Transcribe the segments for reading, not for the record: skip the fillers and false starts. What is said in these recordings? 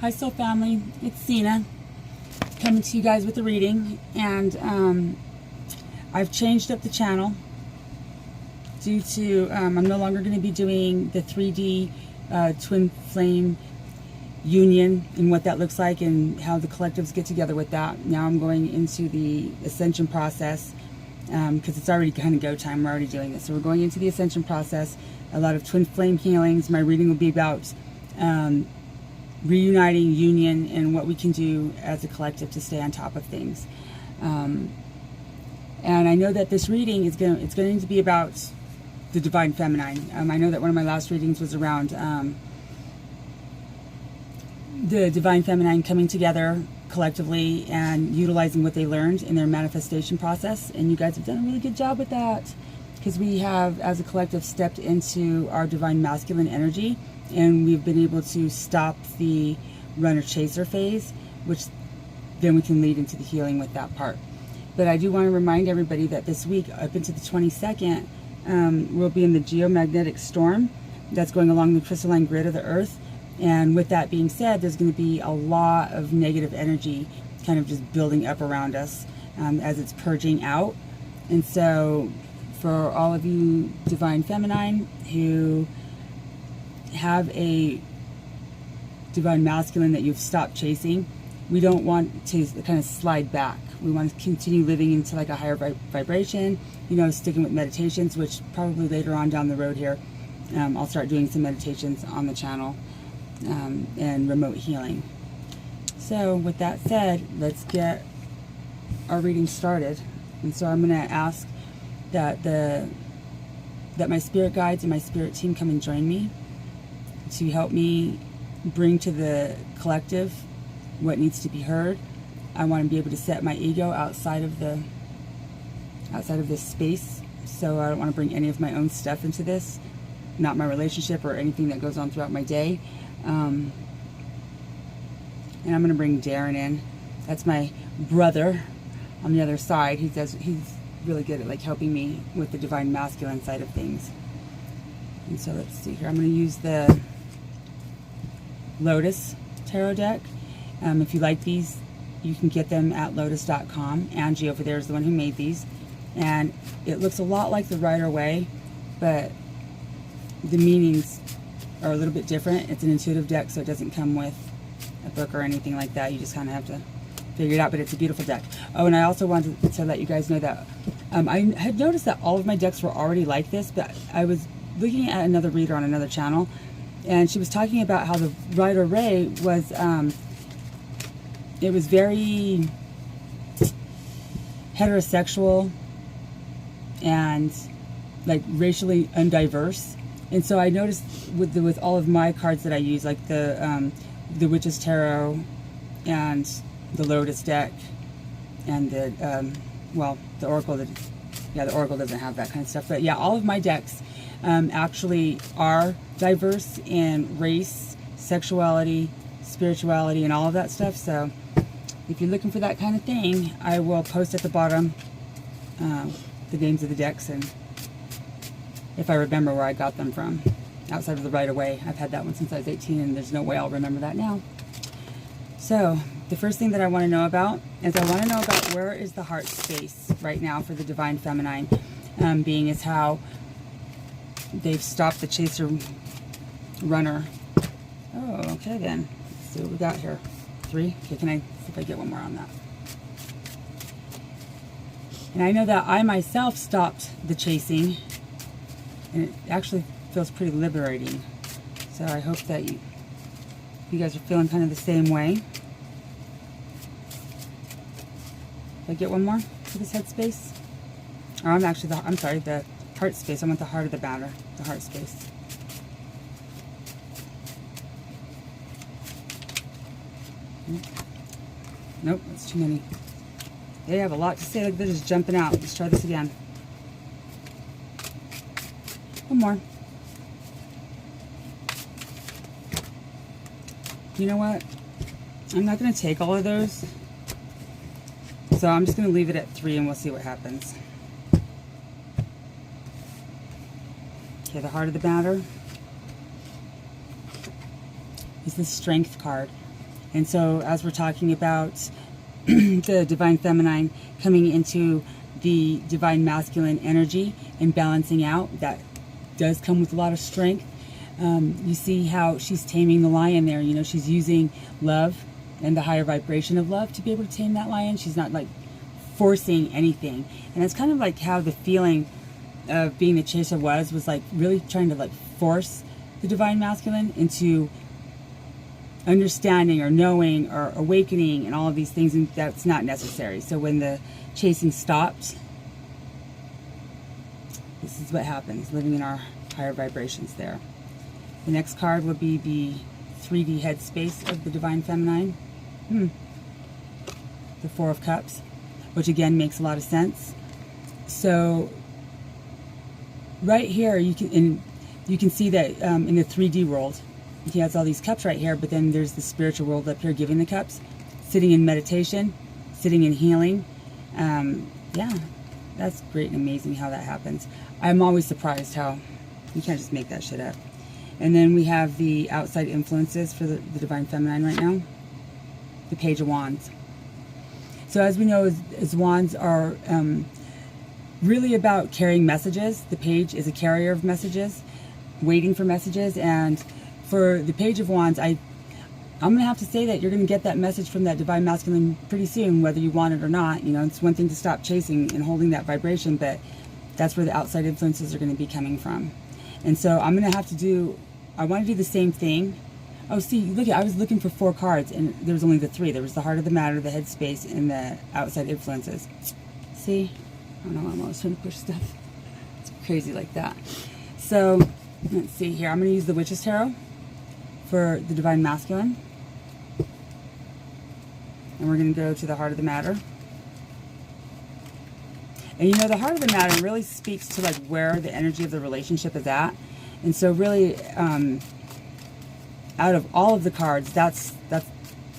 Hi Soul Family, it's Sina coming to you guys with a reading, and I've changed up the channel due to I'm no longer going to be doing the 3D twin flame union and what that looks like and how the collectives get together with that. Now I'm going into the ascension process because it's already kind of go time. We're already doing this, so we're going into the ascension process. A lot of twin flame healings. My reading will be about reuniting, union, and what we can do as a collective to stay on top of things. And I know that this reading is going to be about the divine feminine. I know that one of my last readings was around the divine feminine coming together collectively and utilizing what they learned in their manifestation process. And you guys have done a really good job with that, because we have, as a collective, stepped into our divine masculine energy, and we've been able to stop the runner-chaser phase, which then we can lead into the healing with that part. But I do want to remind everybody that this week, up into the 22nd, we'll be in the geomagnetic storm that's going along the crystalline grid of the earth. And with that being said, there's going to be a lot of negative energy kind of just building up around us as it's purging out. And so for all of you divine feminine who have a divine masculine that you've stopped chasing, we don't want to kind of slide back. We want to continue living into like a higher vibration, you know, sticking with meditations, which probably later on down the road here, I'll start doing some meditations on the channel and remote healing. So with that said, let's get our reading started. And so I'm going to ask that my spirit guides and my spirit team come and join me to help me bring to the collective what needs to be heard. I want to be able to set my ego outside of this space, so I don't want to bring any of my own stuff into this, not my relationship or anything that goes on throughout my day. And I'm going to bring Darren in. That's my brother on the other side. He's really good at like helping me with the divine masculine side of things. And so let's see here. I'm going to use the Lotus tarot deck. If you like these, you can get them at lotus.com. Angie over there is the one who made these, and it looks a lot like the Rider-Waite, but the meanings are a little bit different. It's an intuitive deck, so it doesn't come with a book or anything like that. You just kind of have to figure it out, but it's a beautiful deck. Oh, and I also wanted to let you guys know that I had noticed that all of my decks were already like this, but I was looking at another reader on another channel, and she was talking about how the Rider-Waite was it was very heterosexual and like racially undiverse. And so I noticed with all of my cards that I use, like the Witch's Tarot and the Lotus deck and the Oracle, the Oracle doesn't have that kind of stuff. But yeah, all of my decks actually are diverse in race, sexuality, spirituality, and all of that stuff. So if you're looking for that kind of thing, I will post at the bottom the names of the decks, and if I remember where I got them from, outside of the Rider-Waite. I've had that one since I was 18, and there's no way I'll remember that now. So the first thing that I want to know about is I want to know about where is the heart space right now for the divine feminine, being as how they've stopped the chaser runner. Oh, okay then. Let's see what we got here. 3. Okay, can I see if I get one more on that? And I know that I myself stopped the chasing, and it actually feels pretty liberating. So I hope that you guys are feeling kind of the same way. Did I get one more for this headspace? Or I'm sorry, the heart space. I want the heart of the matter, the heart space. Nope, that's too many. They have a lot to say, like they're just jumping out. Let's try this again. One more. You know what? I'm not going to take all of those. So I'm just going to leave it at 3 and we'll see what happens. Okay, the heart of the matter is the Strength card. And so as we're talking about the divine feminine coming into the divine masculine energy and balancing out, that does come with a lot of strength. You see how she's taming the lion there. You know, she's using love and the higher vibration of love to be able to tame that lion. She's not like forcing anything. And it's kind of like how the feeling of being the chaser was like really trying to like force the divine masculine into understanding or knowing or awakening and all of these things, and that's not necessary. So when the chasing stopped, this is what happens, living in our higher vibrations there. The next card would be the 3D headspace of the divine feminine. The Four of Cups, which again makes a lot of sense. So right here you can see that in the 3D world, he has all these cups right here, but then there's the spiritual world up here giving the cups, sitting in meditation, sitting in healing. Yeah, that's great and amazing how that happens. I'm always surprised how you can't just make that shit up. And then we have the outside influences for the divine feminine right now. The Page of Wands. So as we know, as wands are really about carrying messages. The page is a carrier of messages, waiting for messages. And for the Page of Wands, I'm going to have to say that you're going to get that message from that divine masculine pretty soon, whether you want it or not. You know, it's one thing to stop chasing and holding that vibration, but that's where the outside influences are going to be coming from. And so I'm going to have to do, I want to do the same thing. Oh, see, look, I was looking for 4 cards, and there was only the 3. There was the Heart of the Matter, the Headspace, and the Outside Influences. See? I don't know, I'm always trying to push stuff. It's crazy like that. So, let's see here. I'm going to use the Witch's Tarot for the Divine Masculine. And we're going to go to the Heart of the Matter. And you know, the Heart of the Matter really speaks to like where the energy of the relationship is at. And so really, out of all of the cards, that's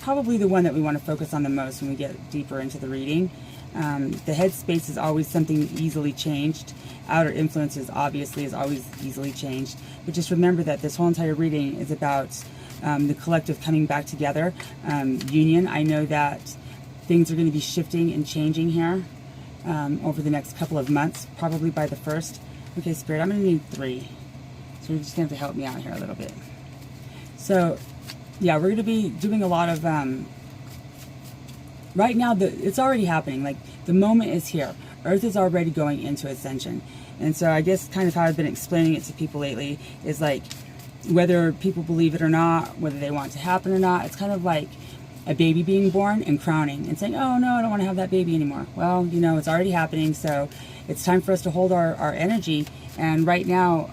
probably the one that we want to focus on the most when we get deeper into the reading. The headspace is always something easily changed. Outer influences obviously is always easily changed. But just remember that this whole entire reading is about the collective coming back together, union. I know that things are going to be shifting and changing here over the next couple of months, probably by the 1st. Okay, Spirit, I'm going to need 3. So you're just going to have to help me out here a little bit. So, yeah, we're going to be doing a lot of, right now, it's already happening. Like, the moment is here. Earth is already going into ascension. And so I guess kind of how I've been explaining it to people lately is like, whether people believe it or not, whether they want it to happen or not, it's kind of like a baby being born and crowning and saying, oh, no, I don't want to have that baby anymore. Well, you know, it's already happening, so it's time for us to hold our energy. And right now,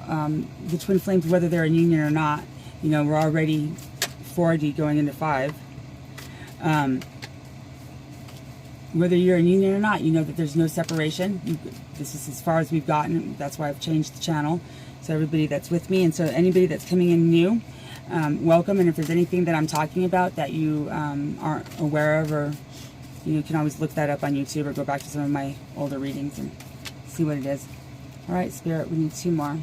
the twin flames, whether they're in union or not, you know, we're already 4D going into 5. Whether you're in union or not, you know that there's no separation. This is as far as we've gotten. That's why I've changed the channel. So everybody that's with me, and so anybody that's coming in new, welcome. And if there's anything that I'm talking about that you aren't aware of, or you can always look that up on YouTube or go back to some of my older readings and see what it is. All right, Spirit, we need 2 more.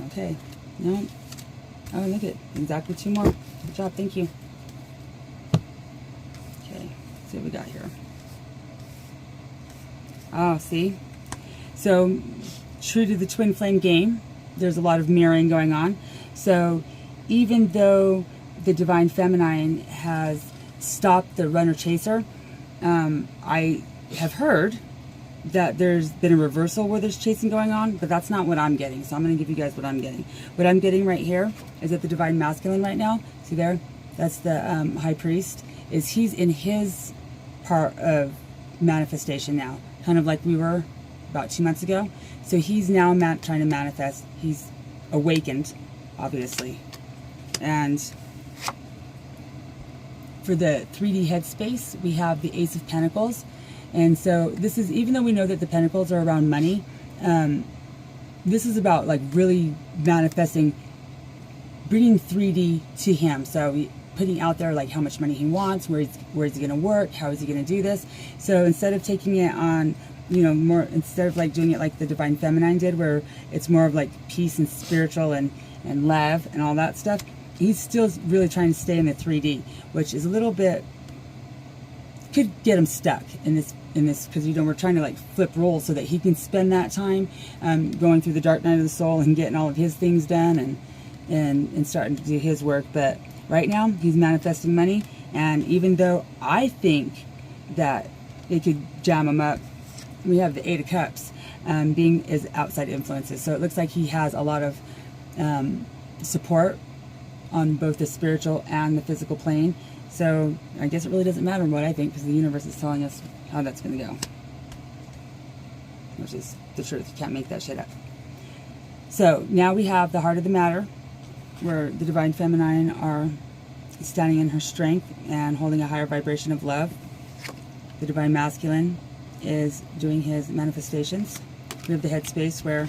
Okay. No. Oh, look at exactly 2 more. Good job. Thank you. Okay. Let's see what we got here. Oh, see? So, true to the twin flame game, there's a lot of mirroring going on. So, even though the divine feminine has stopped the runner-chaser, I have heard that there's been a reversal where there's chasing going on, but that's not what I'm getting. So I'm going to give you guys what I'm getting. What I'm getting right here is that the divine masculine right now, see there, that's the high priest, is he's in his part of manifestation now, kind of like we were about 2 months ago. So he's now trying to manifest. He's awakened, obviously. And for the 3D headspace, we have the Ace of Pentacles. And so this is, even though we know that the pentacles are around money, this is about like really manifesting, bringing 3D to him. So putting out there like how much money he wants, where is he going to work, how is he going to do this. So instead of taking it on you know, more, instead of like doing it like the Divine Feminine did, where it's more of like peace and spiritual and love and all that stuff, he's still really trying to stay in the 3D, which is a little bit, could get him stuck in this, because, you know, we're trying to like flip roles so that he can spend that time going through the dark night of the soul and getting all of his things done and starting to do his work. But right now he's manifesting money, and even though I think that it could jam him up, we have the 8 of Cups being his outside influences. So it looks like he has a lot of support on both the spiritual and the physical plane. So I guess it really doesn't matter what I think, because the universe is telling us how that's going to go, which is the truth. You can't make that shit up. So now we have the heart of the matter, where the Divine Feminine are standing in her strength and holding a higher vibration of love. The Divine Masculine is doing his manifestations. We have the headspace where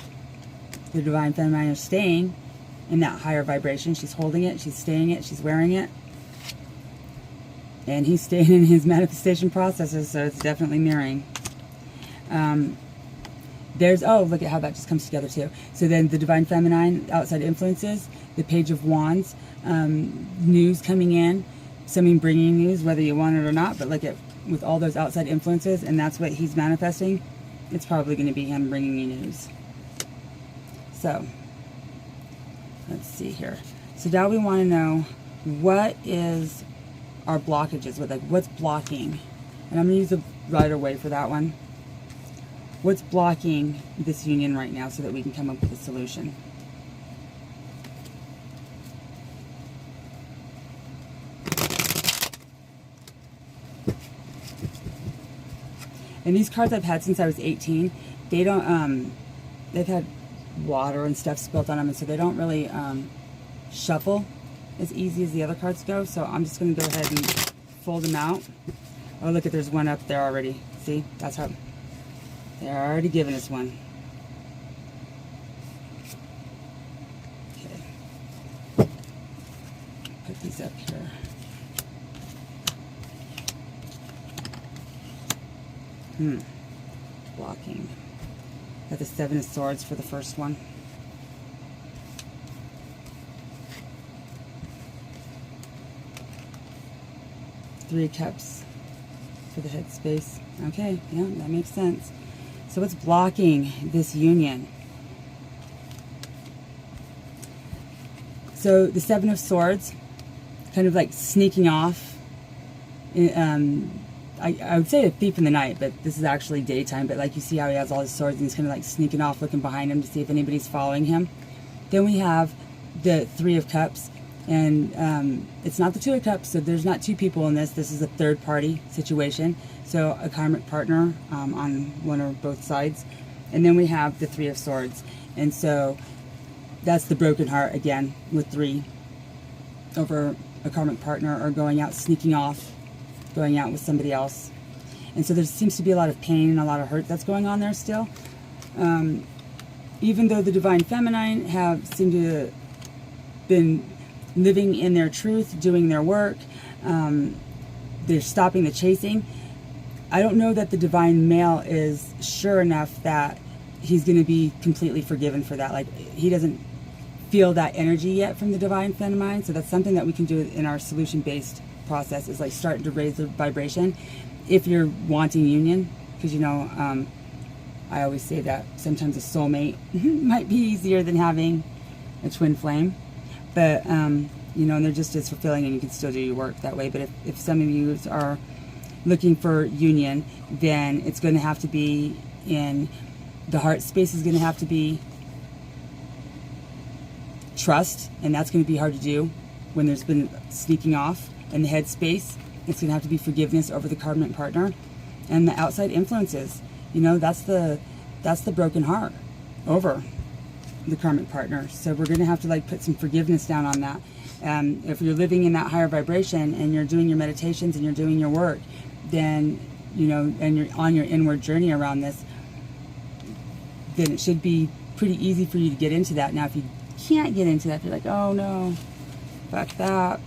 the Divine Feminine is staying in that higher vibration. She's holding it, she's staying it, she's wearing it. And he's staying in his manifestation processes, so it's definitely mirroring. There's, oh, look at how that just comes together too. So then the Divine Feminine, outside influences, the Page of Wands, news coming in, something bringing news, whether you want it or not, but look at, with all those outside influences, and that's what he's manifesting, it's probably going to be him bringing you news. So, let's see here. So now we want to know, what is our blockages, with like what's blocking, and I'm going to use the Rider-Waite for that one. What's blocking this union right now so that we can come up with a solution? And these cards I've had since I was 18. They don't, they've had water and stuff spilt on them, and so they don't really shuffle as easy as the other cards go. So I'm just going to go ahead and fold them out. Oh, look at, there's one up there already. See, that's how they're already giving us one. Okay, put these up here. Blocking. Got the 7 of Swords for the first one. Three of Cups for the headspace. Okay, yeah, that makes sense. So what's blocking this union? So the 7 of Swords, kind of like sneaking off. I would say a thief in the night, but this is actually daytime. But like, you see how he has all his swords and he's kind of like sneaking off, looking behind him to see if anybody's following him. Then we have the 3 of Cups, and it's not the 2 of Cups, so there's not 2 people in this. This is a third party situation, so a karmic partner on one or both sides. And then we have the 3 of Swords, and so that's the broken heart again, with 3 over a karmic partner, or going out, sneaking off, going out with somebody else. And so there seems to be a lot of pain and a lot of hurt that's going on there still. Even though the Divine Feminine have seemed to been living in their truth, doing their work, they're stopping the chasing. I don't know that the Divine Male is sure enough that he's going to be completely forgiven for that. Like, he doesn't feel that energy yet from the Divine Feminine. So that's something that we can do in our solution-based process, is like starting to raise the vibration if you're wanting union, because, you know, I always say that sometimes a soulmate might be easier than having a twin flame, but you know, and they're just as fulfilling, and you can still do your work that way. But if some of you are looking for union, then it's going to have to be in the heart space, is going to have to be trust, and that's going to be hard to do when there's been sneaking off. In the head space, it's going to have to be forgiveness over the karmic partner. And the outside influences, you know, that's the broken heart over the karmic partner. So we're going to have to like put some forgiveness down on that. If you're living in that higher vibration and you're doing your meditations and you're doing your work, then, you know, and you're on your inward journey around this, then it should be pretty easy for you to get into that. Now, if you can't get into that, if you're like, oh no, fuck that,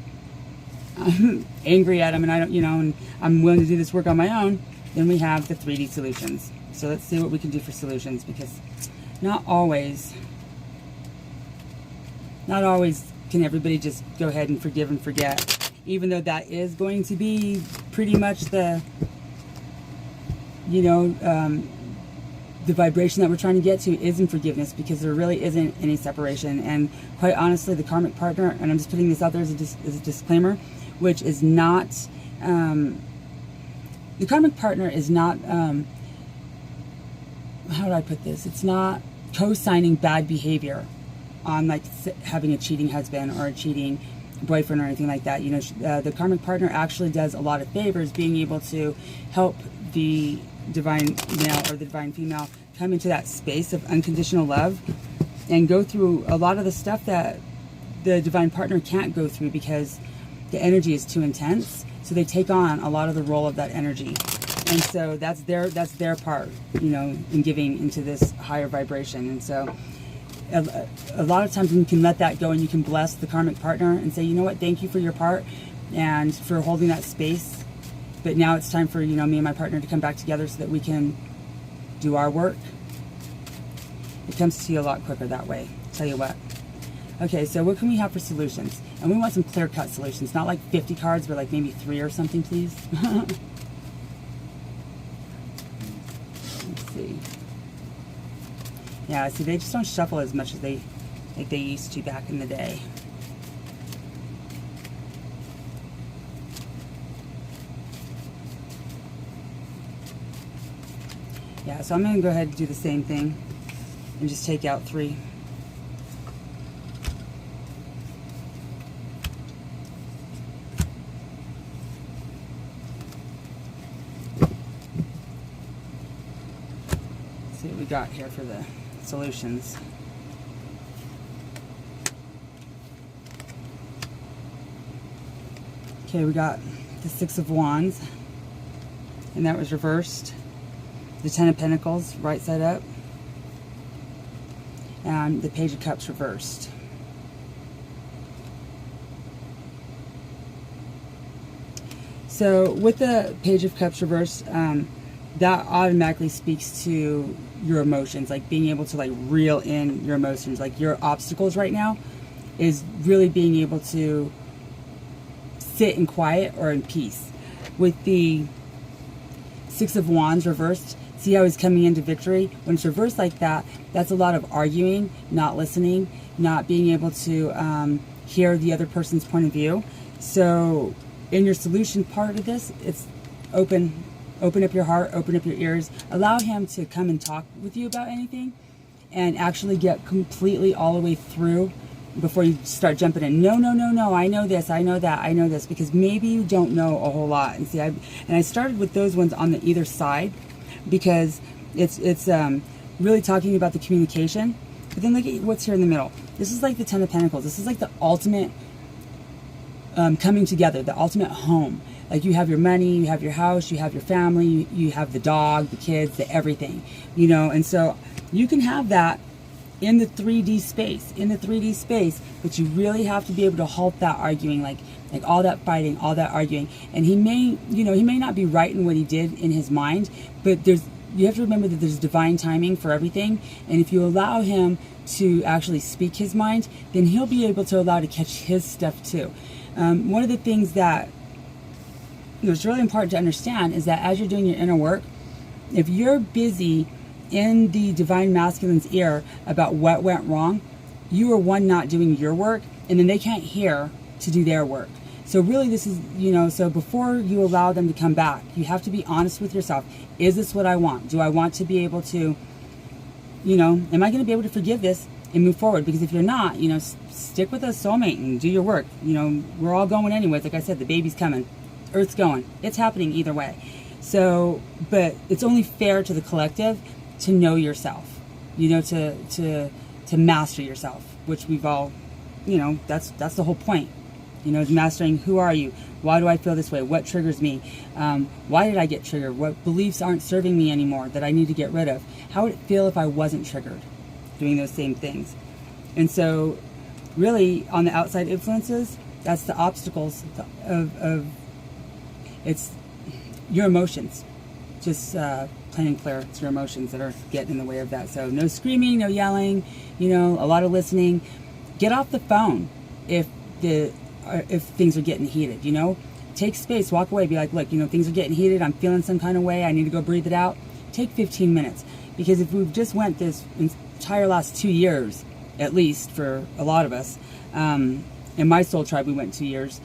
I'm angry at him and I don't, you know, and I'm willing to do this work on my own, then we have the 3D solutions. So let's see what we can do for solutions, because not always can everybody just go ahead and forgive and forget, even though that is going to be pretty much the, the vibration that we're trying to get to is in forgiveness, because there really isn't any separation. And quite honestly, the karmic partner, and I'm just putting this out there as a disclaimer, which is not, the karmic partner is not, how do I put this? It's not co-signing bad behavior on like having a cheating husband or a cheating boyfriend or anything like that. The karmic partner actually does a lot of favors, being able to help the divine male or the divine female come into that space of unconditional love and go through a lot of the stuff that the divine partner can't go through because the energy is too intense. So they take on a lot of the role of that energy. And so that's their part, in giving into this higher vibration. And so a lot of times when you can let that go and you can bless the karmic partner and say, you know what, thank you for your part and for holding that space. But now it's time for, me and my partner to come back together so that we can do our work. It comes to you a lot quicker that way. Tell you what. Okay, so what can we have for solutions? And we want some clear-cut solutions, not like 50 cards, but like maybe 3 or something, please. Let's see. Yeah, see, they just don't shuffle as much as they used to back in the day. Yeah, so I'm going to go ahead and do the same thing and just take out 3. Let's see what we got here for the solutions. Okay, we got the 6 of Wands, and that was reversed. The 10 of Pentacles, right side up, and the Page of Cups reversed. So with the Page of Cups reversed, that automatically speaks to your emotions, like being able to like reel in your emotions. Like your obstacles right now is really being able to sit in quiet or in peace. With the 6 of Wands reversed, see how he's coming into victory? When it's reversed like that, that's a lot of arguing, not listening, not being able to hear the other person's point of view. So in your solution part of this, it's open up your heart, open up your ears, allow him to come and talk with you about anything and actually get completely all the way through before you start jumping in. No, I know this, I know that, I know this, because maybe you don't know a whole lot. And see, I started with those ones on the either side because it's really talking about the communication. But then look at what's here in the middle. This is like the 10 of Pentacles. This is like the ultimate coming together, the ultimate home. Like you have your money, you have your house, you have your family, you have the dog, the kids, the everything, and so you can have that in the 3D space, but you really have to be able to halt that arguing, like all that fighting, all that arguing. And he may not be right in what he did in his mind, but you have to remember that there's divine timing for everything. And if you allow him to actually speak his mind, then he'll be able to allow to catch his stuff too. One of the things that it's really important to understand is that as you're doing your inner work, if you're busy in the divine masculine's ear about what went wrong, you are not doing your work, and then they can't hear to do their work. So really this is, so before you allow them to come back, you have to be honest with yourself. Is this what I want? Do I want to be able to, am I going to be able to forgive this and move forward? Because if you're not, stick with a soulmate and do your work. We're all going anyways. Like I said, the baby's coming. Earth's going. It's happening either way. So, but it's only fair to the collective to know yourself, to master yourself, which we've all, that's the whole point, is mastering. Who are you? Why do I feel this way? What triggers me? Why did I get triggered? What beliefs aren't serving me anymore that I need to get rid of? How would it feel if I wasn't triggered doing those same things? And so really on the outside influences, that's the obstacles of it's your emotions just plain and clear. It's your emotions that are getting in the way of that. So no screaming, no yelling, you know, a lot of listening. Get off the phone if things are getting heated, you know. Take space, walk away, be like, look, you know, things are getting heated, I'm feeling some kind of way, I need to go breathe it out. Take 15 minutes. Because if we've just went this entire last 2 years, at least for a lot of us, in my soul tribe we went 2 years,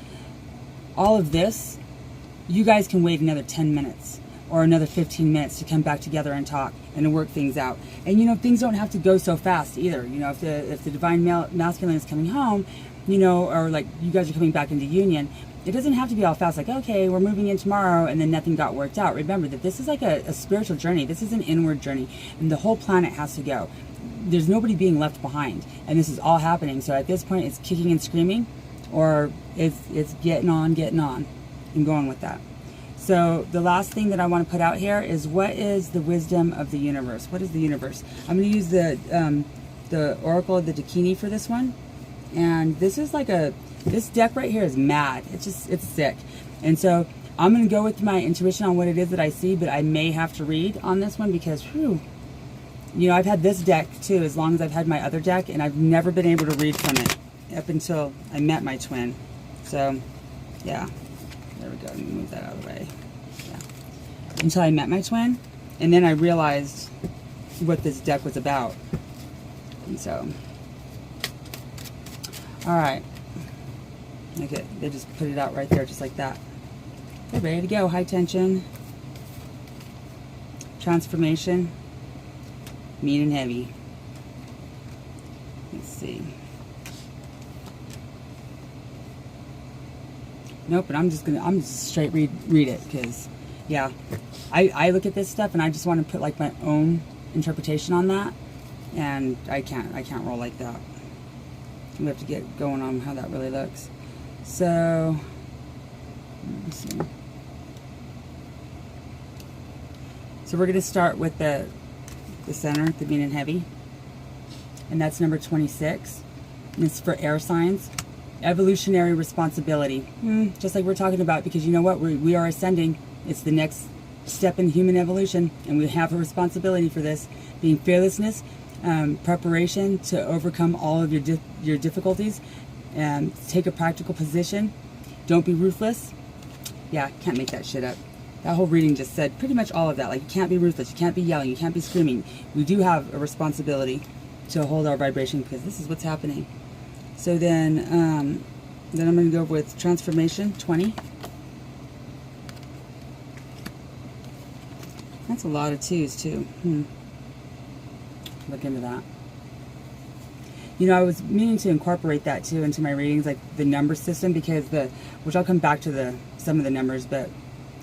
all of this, you guys can wait another 10 minutes or another 15 minutes to come back together and talk and to work things out. And you know, things don't have to go so fast either. You know, if the divine masculine is coming home, you know, or like you guys are coming back into union, it doesn't have to be all fast, like, okay, we're moving in tomorrow and then nothing got worked out. Remember that this is like a spiritual journey. This is an inward journey, and the whole planet has to go. There's nobody being left behind, and this is all happening. So at this point, it's kicking and screaming, or it's getting on and going with that. So the last thing that I want to put out here is, what is the wisdom of the universe? What is the universe? I'm going to use the Oracle of the Dakini for this one. And this is like this deck right here is mad. It's sick. And so I'm going to go with my intuition on what it is that I see, but I may have to read on this one because, whew, you know, I've had this deck too as long as I've had my other deck, and I've never been able to read from it up until I met my twin. So, yeah. There we go. Let me move that out of the way. Yeah. Until I met my twin, and then I realized what this deck was about. And so, all right. Okay, they just put it out right there, just like that. They're ready to go. High tension, transformation, mean and heavy. Let's see. Nope, but I'm just straight read it, because yeah, I look at this stuff and I just want to put like my own interpretation on that, and I can't roll like that. We have to get going on how that really looks. So let's see. So we're going to start with the center, the mean and heavy, and that's number 26. And it's for air signs. Evolutionary responsibility, just like we're talking about, because you know what, we are ascending. It's the next step in human evolution, and we have a responsibility for this, being fearlessness, preparation to overcome all of your difficulties, and take a practical position. Don't be ruthless. Yeah, can't make that shit up. That whole reading just said pretty much all of that. Like, you can't be ruthless, you can't be yelling, you can't be screaming. We do have a responsibility to hold our vibration, because this is what's happening. So then I'm going to go with transformation, 20. That's a lot of twos too. Look into that. You know, I was meaning to incorporate that too into my readings, like the number system, because which I'll come back to some of the numbers, but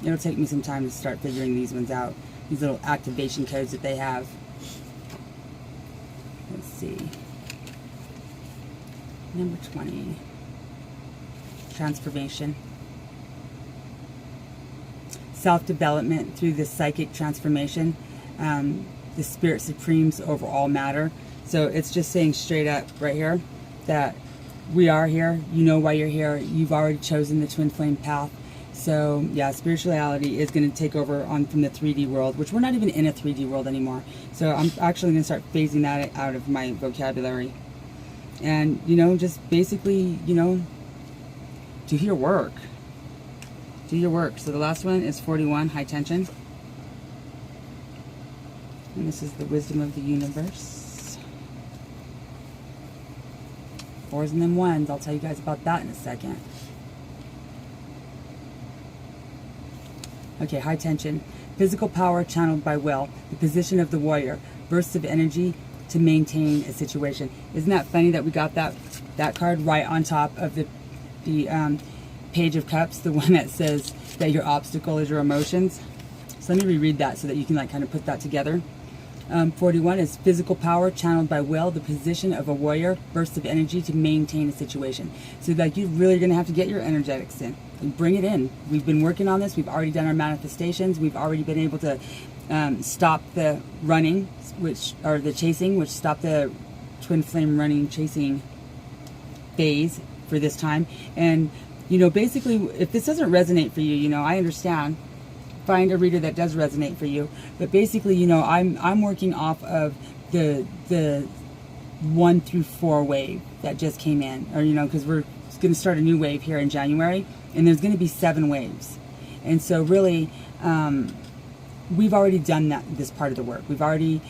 it'll take me some time to start figuring these ones out. These little activation codes that they have. Let's see. Number 20, transformation. Self-development through the psychic transformation. The spirit supremes over all matter. So it's just saying straight up right here that we are here. You know why you're here. You've already chosen the twin flame path. So yeah, spirituality is going to take over from the 3D world, which we're not even in a 3D world anymore. So I'm actually going to start phasing that out of my vocabulary. And, you know, just basically, you know, do your work. Do your work. So the last one is 41, high tension. And this is the wisdom of the universe. Fours and then ones. I'll tell you guys about that in a second. Okay, high tension. Physical power channeled by will. The position of the warrior. Bursts of energy to maintain a situation. Isn't that funny that we got that card right on top of the Page of Cups, the one that says that your obstacle is your emotions? So let me reread that so that you can like kind of put that together. 41 is physical power channeled by will, the position of a warrior, bursts of energy to maintain a situation. So like you're really going to have to get your energetics in and bring it in. We've been working on this. We've already done our manifestations. We've already been able to stop the running, or the chasing, which stopped the twin flame running chasing phase for this time. And you know, basically, if this doesn't resonate for you, you know, I understand, find a reader that does resonate for you. But basically, you know, I'm working off of the 1 through 4 wave that just came in, or, you know, because we're going to start a new wave here in January, and there's going to be 7 waves. And so really, we've already done this part of the work. We've already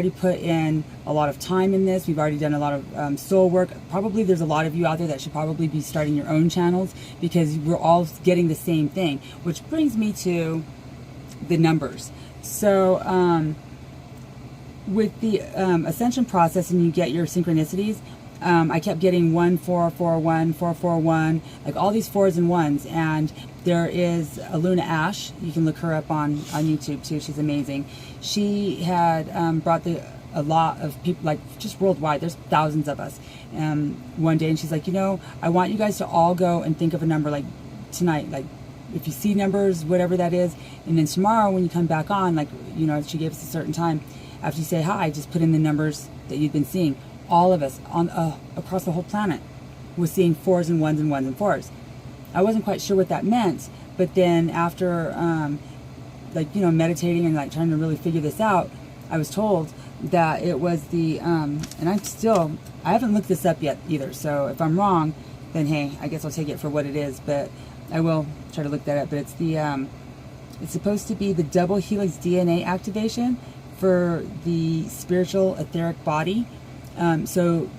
put in a lot of time in this. We've already done a lot of soul work. Probably there's a lot of you out there that should probably be starting your own channels, because we're all getting the same thing, which brings me to the numbers. So with the ascension process, and you get your synchronicities, I kept getting 1441, 441, like all these 4s and 1s. And there is a Luna Ash. You can look her up on YouTube too. She's amazing. She had brought a lot of people, like just worldwide. There's thousands of us. One day, and she's like, you know, I want you guys to all go and think of a number, like tonight, like if you see numbers, whatever that is, and then tomorrow when you come back on, like, you know, she gave us a certain time. After you say hi, just put in the numbers that you've been seeing. All of us on across the whole planet was seeing 4s and 1s and 1s and 4s. I wasn't quite sure what that meant, but then after like, you know, meditating and like trying to really figure this out, I was told that it was the and I haven't looked this up yet either, so if I'm wrong, then hey, I guess I'll take it for what it is, but I will try to look that up. But it's the it's supposed to be the double helix DNA activation for the spiritual etheric body. So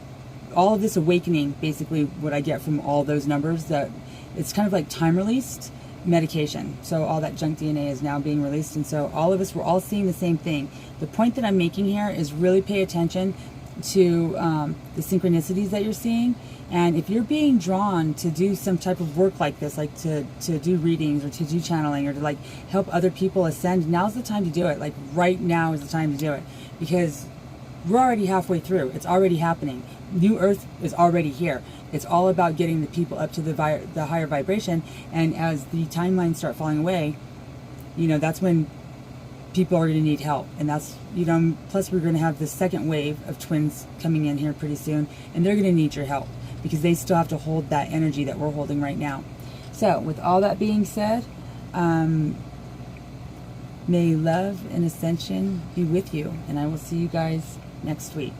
all of this awakening, basically what I get from all those numbers, that it's kind of like time released medication. So all that junk DNA is now being released, and so all of us, we're all seeing the same thing. The point that I'm making here is really pay attention to the synchronicities that you're seeing. And if you're being drawn to do some type of work like this, like to do readings or to do channeling or to like help other people ascend, now's the time to do it. Like right now is the time to do it, because we're already halfway through. It's already happening. New Earth is already here. It's all about getting the people up to the higher vibration. And as the timelines start falling away, you know, that's when people are going to need help. And that's, you know, plus we're going to have the second wave of twins coming in here pretty soon, and they're going to need your help, because they still have to hold that energy that we're holding right now. So with all that being said, may love and ascension be with you, and I will see you guys next week.